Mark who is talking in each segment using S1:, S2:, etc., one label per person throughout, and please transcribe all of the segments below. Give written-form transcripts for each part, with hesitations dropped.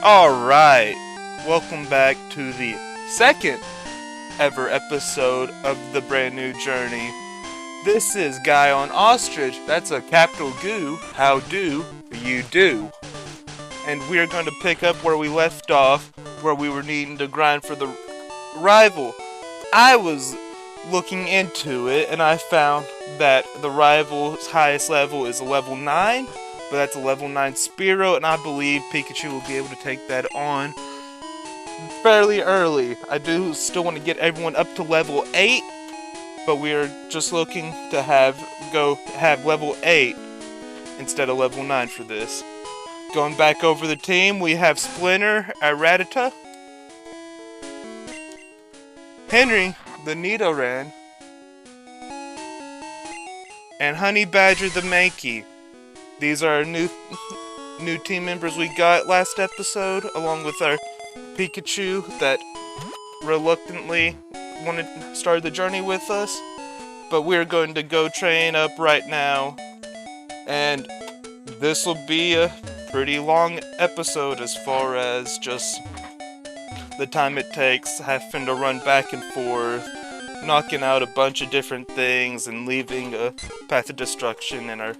S1: Alright, welcome back to the second ever episode of the brand new journey. This is Guy on Ostrich, that's a capital Goo, how do you do? And we're going to pick up where we left off, where we were needing to grind for the rival. I was looking into it and I found that the rival's highest level is a level 9. But that's a level 9 Spearow, and I believe Pikachu will be able to take that on fairly early. I do still want to get everyone up to level 8, but we are just looking to have level 8 instead of level 9 for this. Going back over the team, we have Splinter, Rattata, Henry, the Nidoran, and Honey Badger the Mankey. These are new team members we got last episode, along with our Pikachu that reluctantly started the journey with us. But we're going to go train up right now, and this will be a pretty long episode as far as just the time it takes having to run back and forth, knocking out a bunch of different things and leaving a path of destruction in our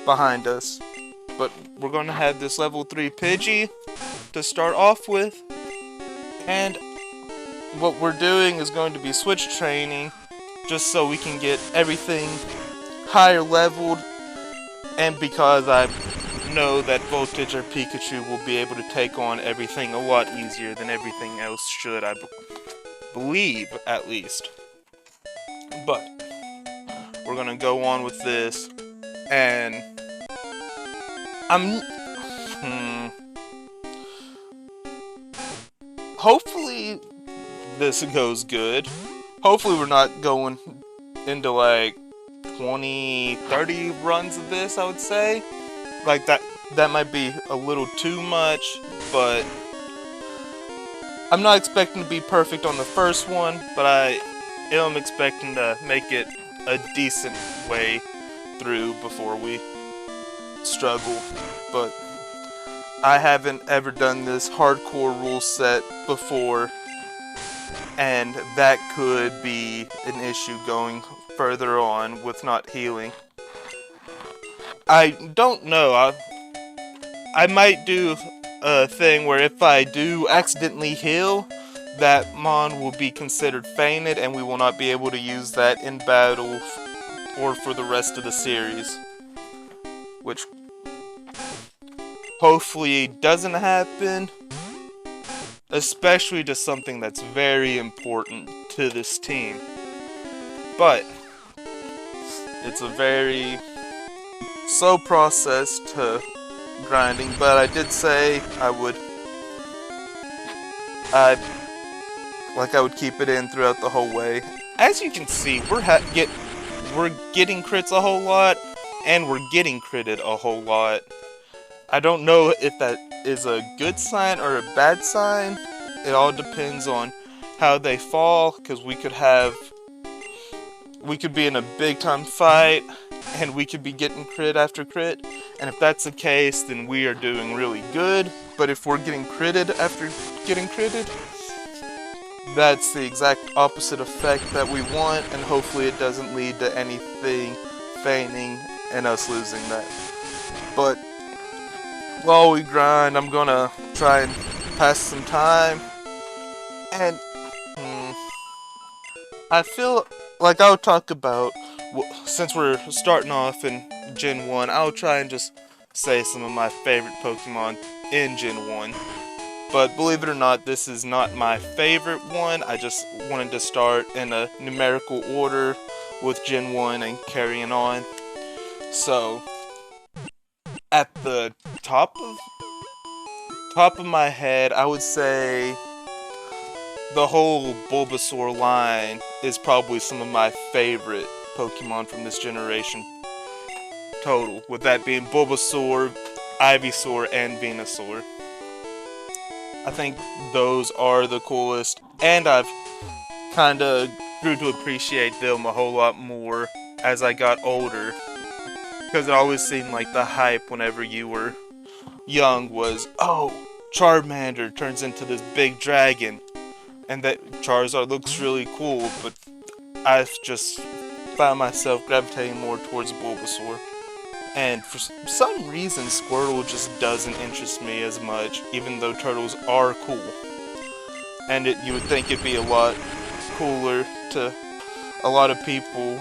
S1: behind us. But we're going to have this level 3 Pidgey to start off with, and what we're doing is going to be switch training just so we can get everything higher leveled, and because I know that Voltage or Pikachu will be able to take on everything a lot easier than everything else should, I believe at least. But we're going to go on with this, and hopefully this goes good. Hopefully we're not going into like 20-30 runs of this, I would say. Like that might be a little too much, but I'm not expecting to be perfect on the first one, but I am expecting to make it a decent way through before we struggle. But I haven't ever done this hardcore rule set before, and that could be an issue going further on with not healing. I don't know, I might do a thing where if I do accidentally heal, that Mon will be considered fainted and we will not be able to use that in battle or for the rest of the series, which hopefully doesn't happen, especially to something that's very important to this team. But it's a very slow process to grinding, but I did say I would keep it in throughout the whole way. As you can see, we're getting crits a whole lot, and we're getting critted a whole lot. I don't know if that is a good sign or a bad sign. It all depends on how they fall, because we could be in a big time fight and we could be getting crit after crit, and if that's the case, then we are doing really good. But if we're getting critted after getting critted, that's the exact opposite effect that we want, and hopefully it doesn't lead to anything feigning and us losing that. But while we grind, I'm gonna try and pass some time, and I feel like I'll talk about, since we're starting off in Gen 1, I'll try and just say some of my favorite Pokemon in Gen 1. But believe it or not, this is not my favorite one. I just wanted to start in a numerical order with Gen 1 and carrying on. So, at the top of my head, I would say the whole Bulbasaur line is probably some of my favorite Pokemon from this generation total, with that being Bulbasaur, Ivysaur, and Venusaur. I think those are the coolest, and I've kinda grew to appreciate them a whole lot more as I got older, because it always seemed like the hype whenever you were young was, oh, Charmander turns into this big dragon, and that Charizard looks really cool, but I've just found myself gravitating more towards Bulbasaur. And for some reason, Squirtle just doesn't interest me as much, even though turtles are cool. And you would think it'd be a lot cooler to a lot of people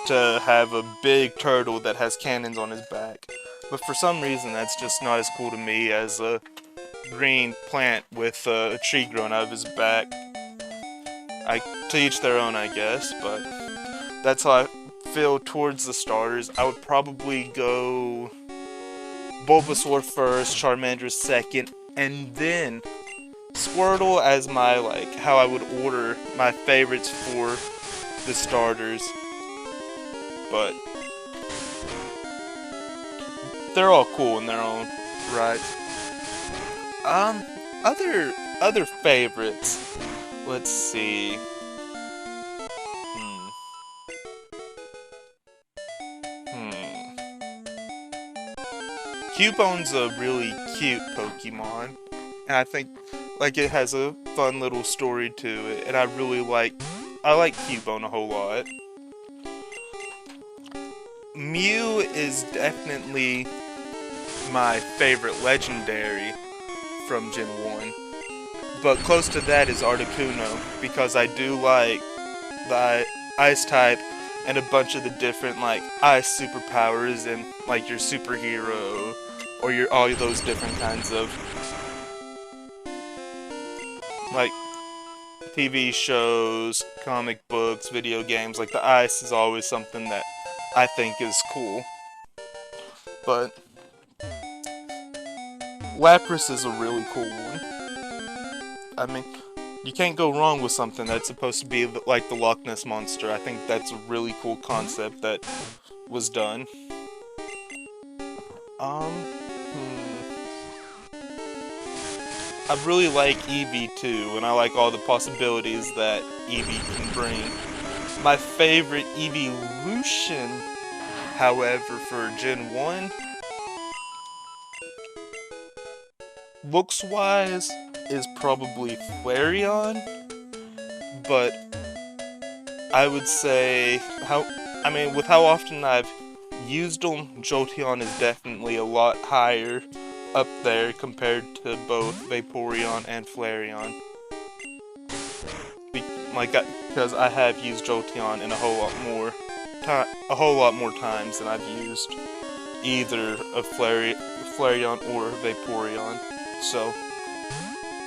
S1: to have a big turtle that has cannons on his back. But for some reason, that's just not as cool to me as a green plant with a tree growing out of his back. To each their own, I guess, but that's how I feel towards the starters. I would probably go Bulbasaur first, Charmander second, and then Squirtle as my, how I would order my favorites for the starters. But they're all cool in their own right. Other favorites. Let's see. Cubone's a really cute Pokemon, and I think it has a fun little story to it, and I like Cubone a whole lot. Mew is definitely my favorite legendary from Gen 1, but close to that is Articuno, because I do like the Ice type and a bunch of the different ice superpowers and your superhero or all those different kinds of TV shows, comic books, video games. The ice is always something that I think is cool. But Lapras is a really cool one. I mean, you can't go wrong with something that's supposed to be like the Loch Ness Monster. I think that's a really cool concept that was done. I really like Eevee too, and I like all the possibilities that Eevee can bring. My favorite evolution, however, for Gen 1, looks-wise, is probably Flareon, but I would say, with how often I've used them, Jolteon is definitely a lot higher up there compared to both Vaporeon and Flareon. Because I have used Jolteon in a whole lot more times than I've used either a Flareon or Vaporeon. So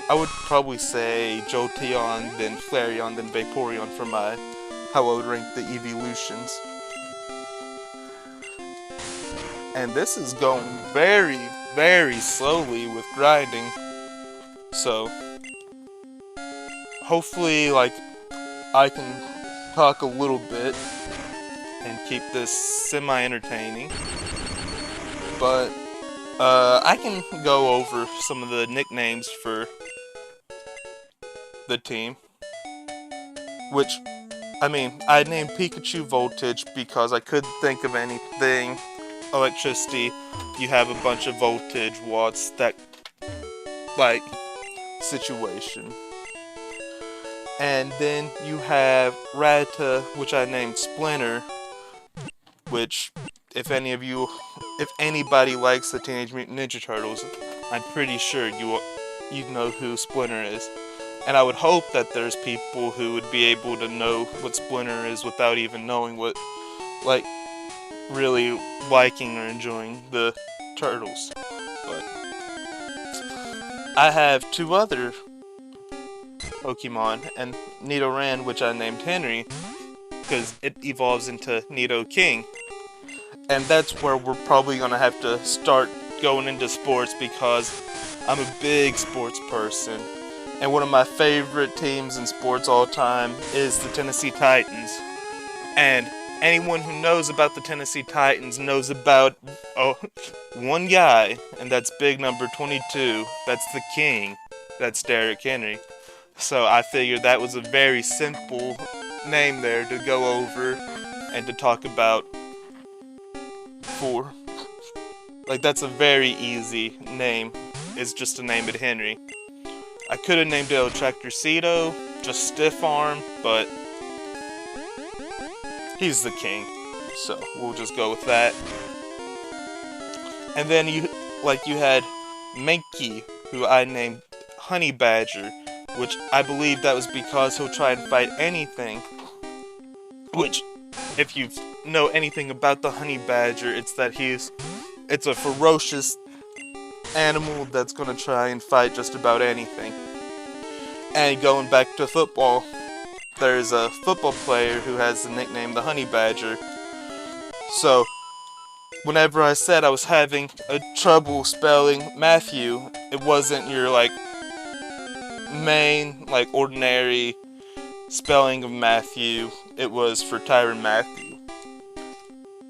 S1: I would probably say Jolteon, then Flareon, then Vaporeon for how I would rank the evolutions. And this is going very, very slowly with grinding. So hopefully, I can talk a little bit and keep this semi-entertaining. But I can go over some of the nicknames for the team. Which, I named Pikachu Voltage because I couldn't think of anything. Electricity, you have a bunch of voltage watts, that situation. And then you have Rattata, which I named Splinter, which if anybody likes the Teenage Mutant Ninja Turtles, I'm pretty sure you know who Splinter is. And I would hope that there's people who would be able to know what Splinter is without even knowing what, really liking or enjoying the Turtles. But I have two other Pokemon, and Nidoran, which I named Henry, because it evolves into Nidoking. And that's where we're probably going to have to start going into sports, because I'm a big sports person. And one of my favorite teams in sports all time is the Tennessee Titans. And anyone who knows about the Tennessee Titans knows about one guy, and that's big number 22. That's the king. That's Derrick Henry. So I figured that was a very simple name there to go over and to talk about for Like, that's a very easy name, is just to name it Henry. I could have named it El Tractorcito, just stiff arm, but he's the king, so we'll just go with that. And then you had Mankey, who I named Honey Badger, which I believe that was because he'll try and fight anything. Which, if you know anything about the Honey Badger, it's that it's a ferocious animal that's gonna try and fight just about anything. And going back to football, there's a football player who has the nickname the Honey Badger. So, whenever I said I was having a trouble spelling Matthew, it wasn't your, main, ordinary spelling of Matthew. It was for Tyrann Mathieu.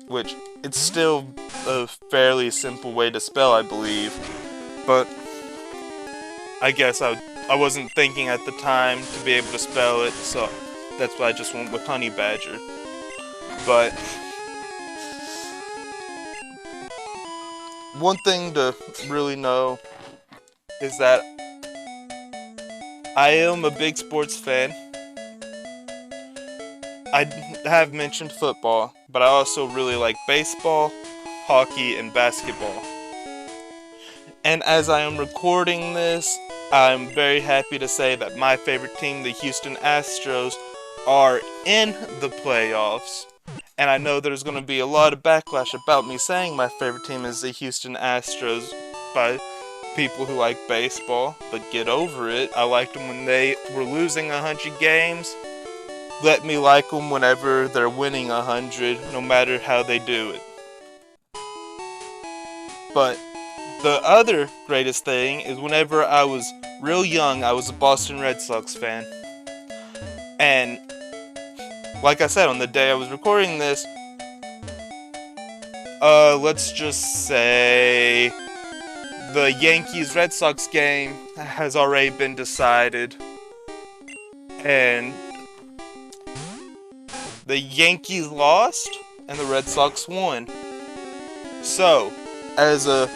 S1: Which, it's still a fairly simple way to spell, I believe. But, I guess I wasn't thinking at the time to be able to spell it, so that's why I just went with Honey Badger. But one thing to really know is that I am a big sports fan. I have mentioned football, but I also really like baseball, hockey, and basketball. And as I am recording this, I'm very happy to say that my favorite team, the Houston Astros, are in the playoffs. And I know there's going to be a lot of backlash about me saying my favorite team is the Houston Astros by people who like baseball, but get over it. I liked them when they were losing 100 games. Let me like them whenever they're winning 100, no matter how they do it. But the other greatest thing is whenever I was real young, I was a Boston Red Sox fan. And like I said, on the day I was recording this, let's just say the Yankees-Red Sox game has already been decided. And the Yankees lost, and the Red Sox won. So, as the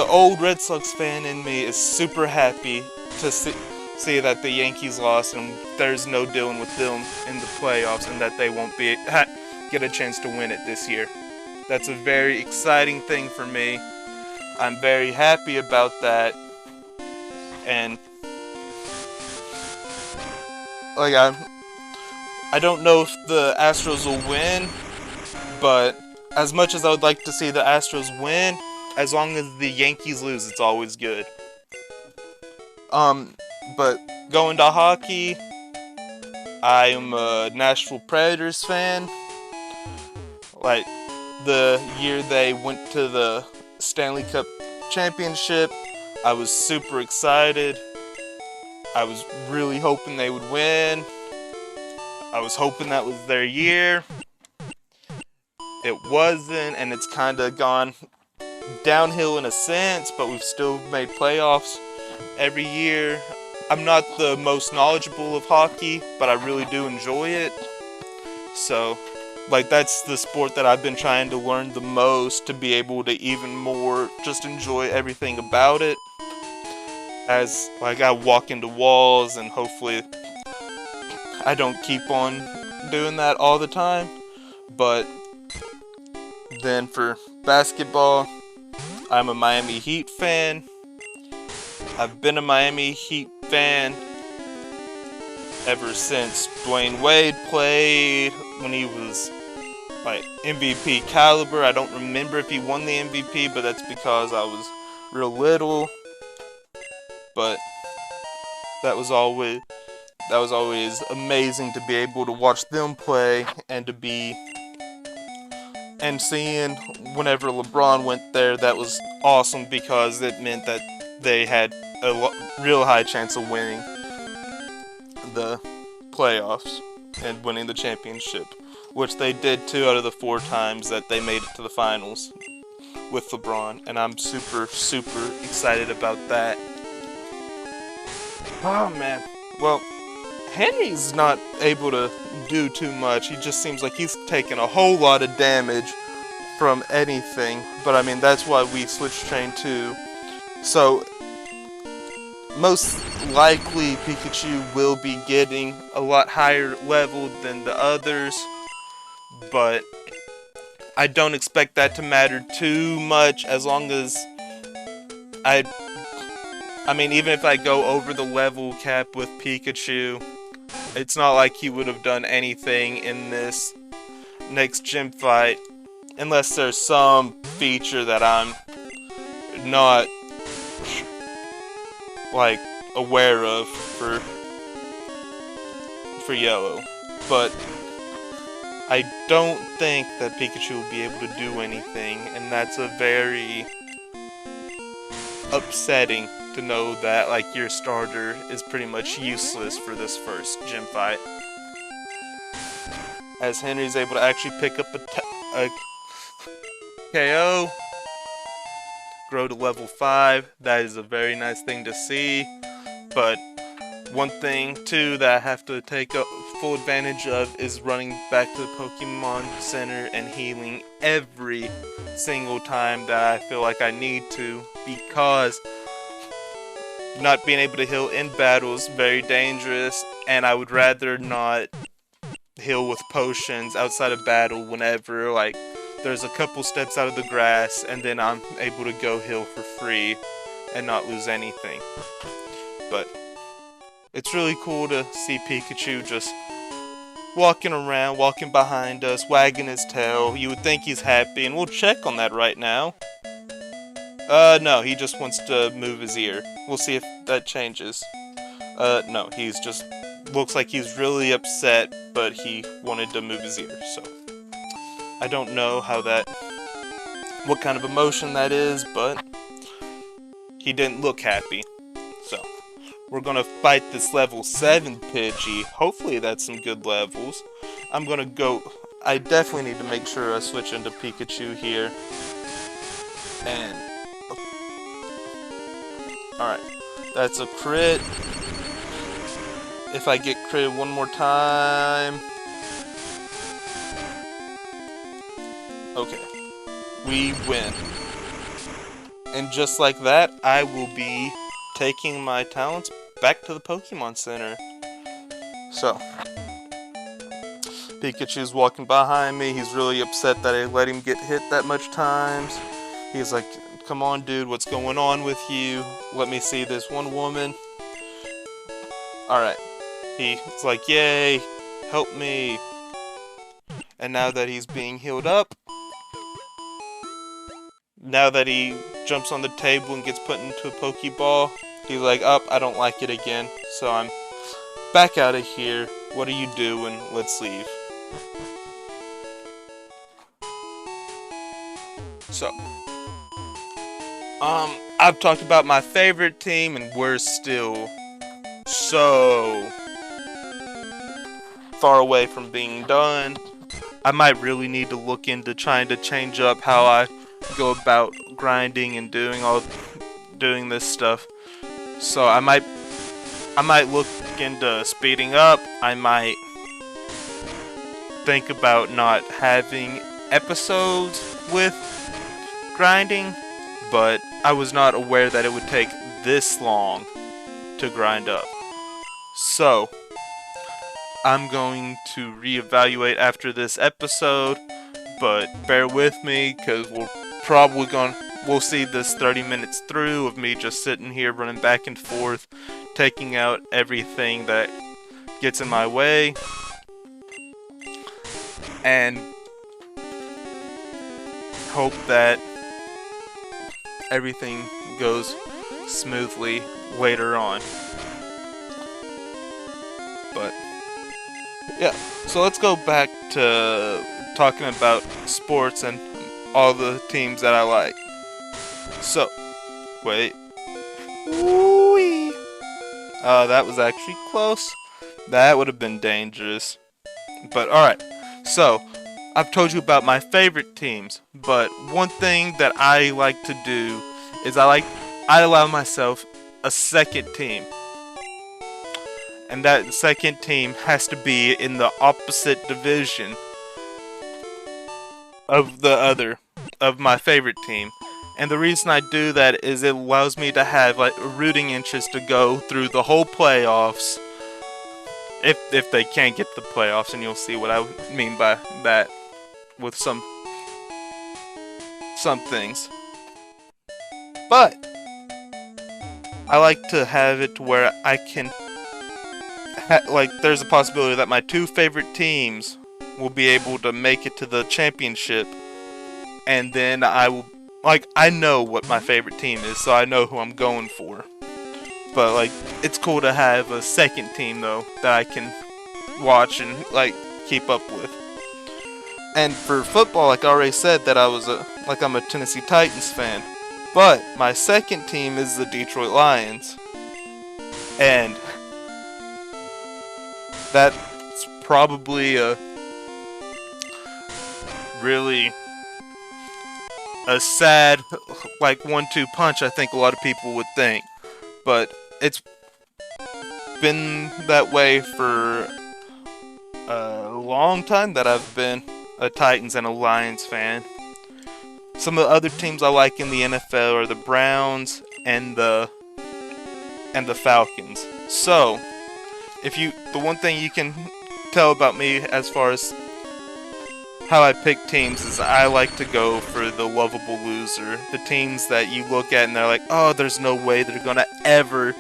S1: old Red Sox fan in me is super happy to see that the Yankees lost and there's no dealing with them in the playoffs and that they won't get a chance to win it this year. That's a very exciting thing for me. I'm very happy about that. And I don't know if the Astros will win, but as much as I would like to see the Astros win, as long as the Yankees lose, it's always good. But going to hockey, I am a Nashville Predators fan. The year they went to the Stanley Cup Championship, I was super excited. I was really hoping they would win. I was hoping that was their year. It wasn't, and it's kind of gone downhill in a sense, but we've still made playoffs every year. I'm not the most knowledgeable of hockey, but I really do enjoy it. So, that's the sport that I've been trying to learn the most to be able to even more just enjoy everything about it. As, I walk into walls, and hopefully I don't keep on doing that all the time. But then for basketball, I'm a Miami Heat fan. I've been a Miami Heat fan ever since Dwayne Wade played, when he was MVP caliber. I don't remember if he won the MVP, but that's because I was real little. But that was always amazing to be able to watch them play and seeing whenever LeBron went there. That was awesome because it meant that they had a real high chance of winning the playoffs and winning the championship, which they did 2 out of the 4 times that they made it to the finals with LeBron, and I'm super, super excited about that. Oh man, well, Henry's not able to do too much. He just seems like he's taking a whole lot of damage from anything. But I mean, that's why we switched train too. So, most likely Pikachu will be getting a lot higher level than the others, but I don't expect that to matter too much as long as I mean, even if I go over the level cap with Pikachu, it's not like he would have done anything in this next gym fight unless there's some feature that I'm not like aware of for yellow. But I don't think that Pikachu will be able to do anything, and that's a very upsetting to know that like your starter is pretty much useless for this first gym fight. As Henry's able to actually pick up a KO, grow to level 5, that is a very nice thing to see. But one thing too that I have to take full advantage of is running back to the Pokemon Center and healing every single time that I feel like I need to, because not being able to heal in battle is very dangerous, and I would rather not heal with potions outside of battle whenever like there's a couple steps out of the grass and then I'm able to go heal for free and not lose anything. But it's really cool to see Pikachu just walking around, walking behind us, wagging his tail. You would think he's happy, and we'll check on that right now. No, he just wants to move his ear. We'll see if that changes. No, he's just looks like he's really upset, but he wanted to move his ear, so I don't know what kind of emotion that is, but he didn't look happy. So, we're gonna fight this level 7 Pidgey. Hopefully that's some good levels. I definitely need to make sure I switch into Pikachu here. And alright, that's a crit. If I get critted one more time. Okay, we win. And just like that, I will be taking my talents back to the Pokemon Center. So, Pikachu's walking behind me. He's really upset that I let him get hit that much times. He's like, come on dude, what's going on with you? Let me see this one woman. Alright. He's like, yay, help me. And now that he's being healed up, now that he jumps on the table and gets put into a Pokeball, he's like, I don't like it again, so I'm back out of here. What are you doing? Let's leave. So, I've talked about my favorite team, and we're still so far away from being done. I might really need to look into trying to change up how I go about grinding and doing this stuff. So I might look into speeding up. I might think about not having episodes with grinding, but I was not aware that it would take this long to grind up. So I'm going to reevaluate after this episode, but bear with me because we'll see this 30 minutes through of me just sitting here running back and forth, taking out everything that gets in my way, and hope that everything goes smoothly later on. But yeah, so let's go back to talking about sports and all the teams that I like. So, wait. Woo-wee. That was actually close. That would have been dangerous. But alright, so I've told you about my favorite teams, but one thing that I like to do is I allow myself a second team. And that second team has to be in the opposite division of the other of my favorite team. And the reason I do that is it allows me to have like a rooting interest to go through the whole playoffs. If they can't get the playoffs, and you'll see what I mean by that with some things. But I like to have it to where I can like there's a possibility that my two favorite teams will be able to make it to the championship, and then I will I know what my favorite team is, so I know who I'm going for. But like it's cool to have a second team though that I can watch and like keep up with. And for football, like I already said, that I'm a Tennessee Titans fan. But my second team is the Detroit Lions. And that's probably a really a sad like 1-2 punch, I think a lot of people would think. But it's been that way for a long time that I've been a Titans and a Lions fan. Some of the other teams I like in the NFL are the Browns and the Falcons. So, the one thing you can tell about me as far as how I pick teams is I like to go for the lovable loser. The teams that you look at and they're like, oh, there's no way they're gonna ever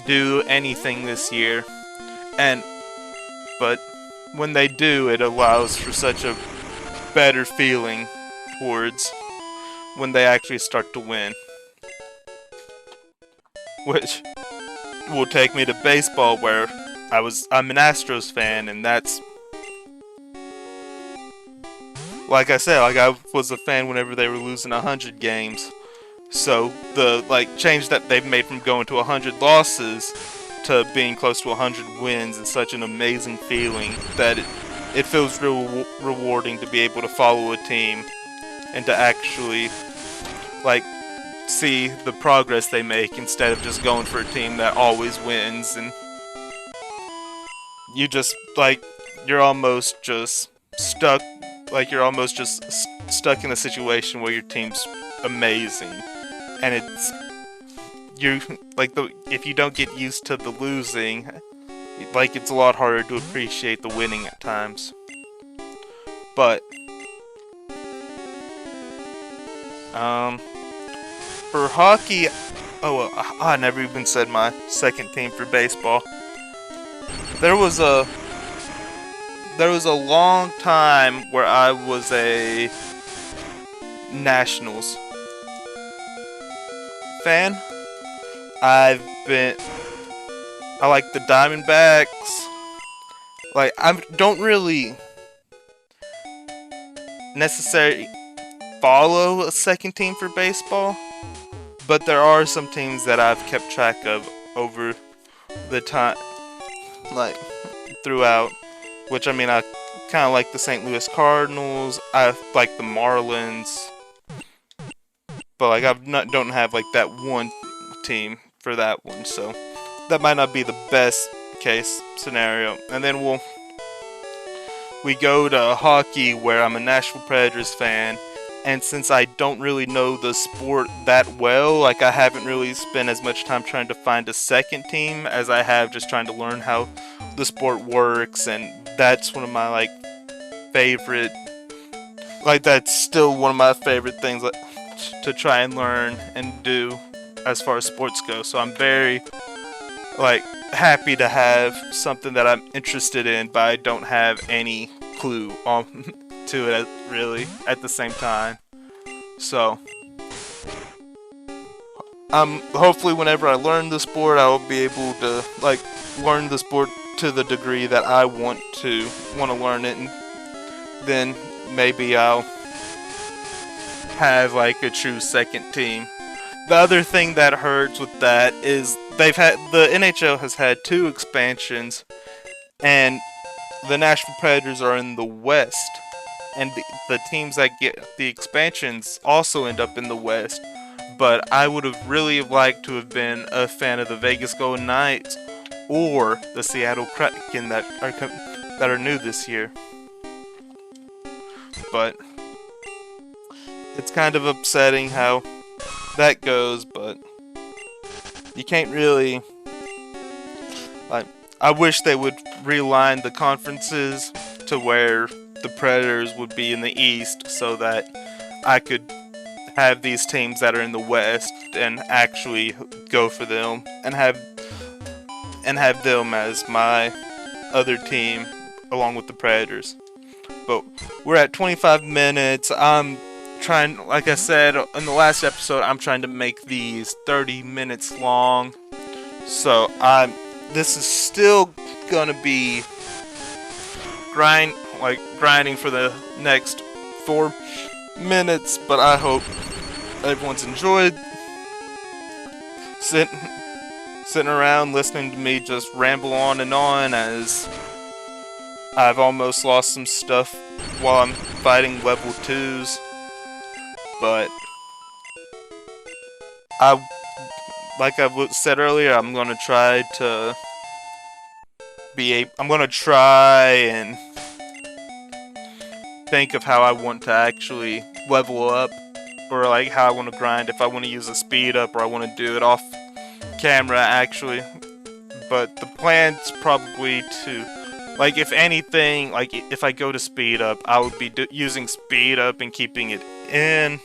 S1: do anything this year. But when they do, it allows for such a better feeling towards when they actually start to win. Which will take me to baseball, where I'm an Astros fan, and that's like I said, like I was a fan whenever they were losing 100 games. So the change that they've made from going to 100 losses to being close to 100 wins is such an amazing feeling that it feels real rewarding to be able to follow a team and to actually see the progress they make instead of just going for a team that always wins, and you're almost just stuck in a situation where your team's amazing, and if you don't get used to the losing, it's a lot harder to appreciate the winning at times. But for hockey, I never even said my second team for baseball. There was a long time where I was a Nationals fan. I like the Diamondbacks. I don't really necessarily follow a second team for baseball, but there are some teams that I've kept track of over the time, throughout. Which, I kind of like the St. Louis Cardinals. I like the Marlins. But don't have that one team for that one, so that might not be the best case scenario. And then we go to hockey, where I'm a Nashville Predators fan, and since I don't really know the sport that well, I haven't really spent as much time trying to find a second team as I have just trying to learn how the sport works, and that's one of my favorite, that's still one of my favorite things to try and learn and do as far as sports go. So I'm very happy to have something that I'm interested in, but I don't have any clue on to it really at the same time. So hopefully whenever I learn the sport, I will be able to learn the sport to the degree that I want to learn it, and then maybe I'll have a true second team. The other thing that hurts with that is the NHL has had 2 expansions, and the Nashville Predators are in the West, and the teams that get the expansions also end up in the West. But I would have really liked to have been a fan of the Vegas Golden Knights or the Seattle Kraken that are new this year. But It's kind of upsetting how that goes, but you can't really... Like, I wish they would realign the conferences to where the Predators would be in the East so that I could have these teams that are in the West and actually go for them and have them as my other team along with the Predators. But we're at 25 minutes. I'm trying, like I said in the last episode, I'm trying to make these 30 minutes long. So this is still gonna be grinding for the next 4 minutes, but I hope everyone's enjoyed sitting around listening to me just ramble on and on, as I've almost lost some stuff while I'm fighting level 2s. But like I said earlier, I'm gonna try and think of how I want to actually level up, or like how I want to grind, if I want to use a speed up or I want to do it off camera actually. But the plan's probably to, like, if anything, like if I go to speed up, I would be using speed up and keeping it in,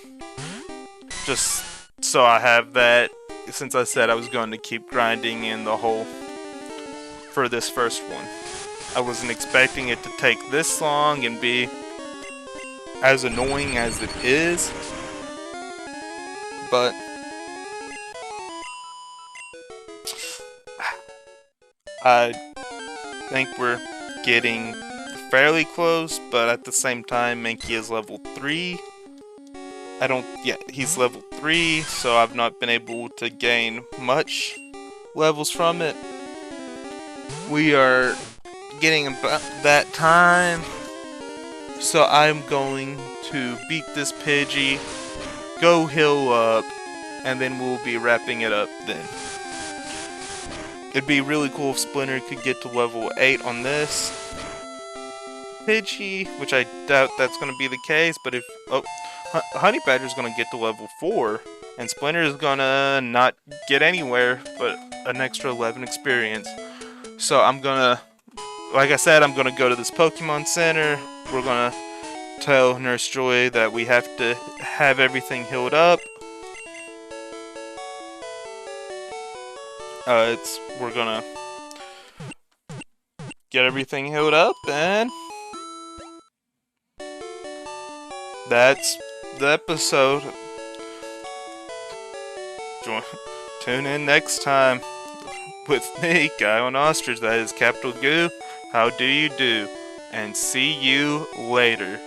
S1: just so I have that, since I said I was going to keep grinding in the hole for this first one. I wasn't expecting it to take this long and be as annoying as it is, but I think we're getting fairly close. But at the same time, Mankey is level 3. He's level 3, so I've not been able to gain much levels from it. We are getting about that time, so I'm going to beat this Pidgey, go heal up, and then we'll be wrapping it up then. It'd be really cool if Splinter could get to level 8 on this Pidgey, which I doubt that's going to be the case, but if... Honey Badger's going to get to level 4, and Splinter is going to not get anywhere but an extra 11 experience. So I'm going to, like I said, I'm going to go to this Pokemon Center. We're going to tell Nurse Joy that we have to have everything healed up. We're going to get everything healed up, and that's the episode. Tune in next time with me, Guy on Ostrich, that is capital Goo. How do you do? And see you later.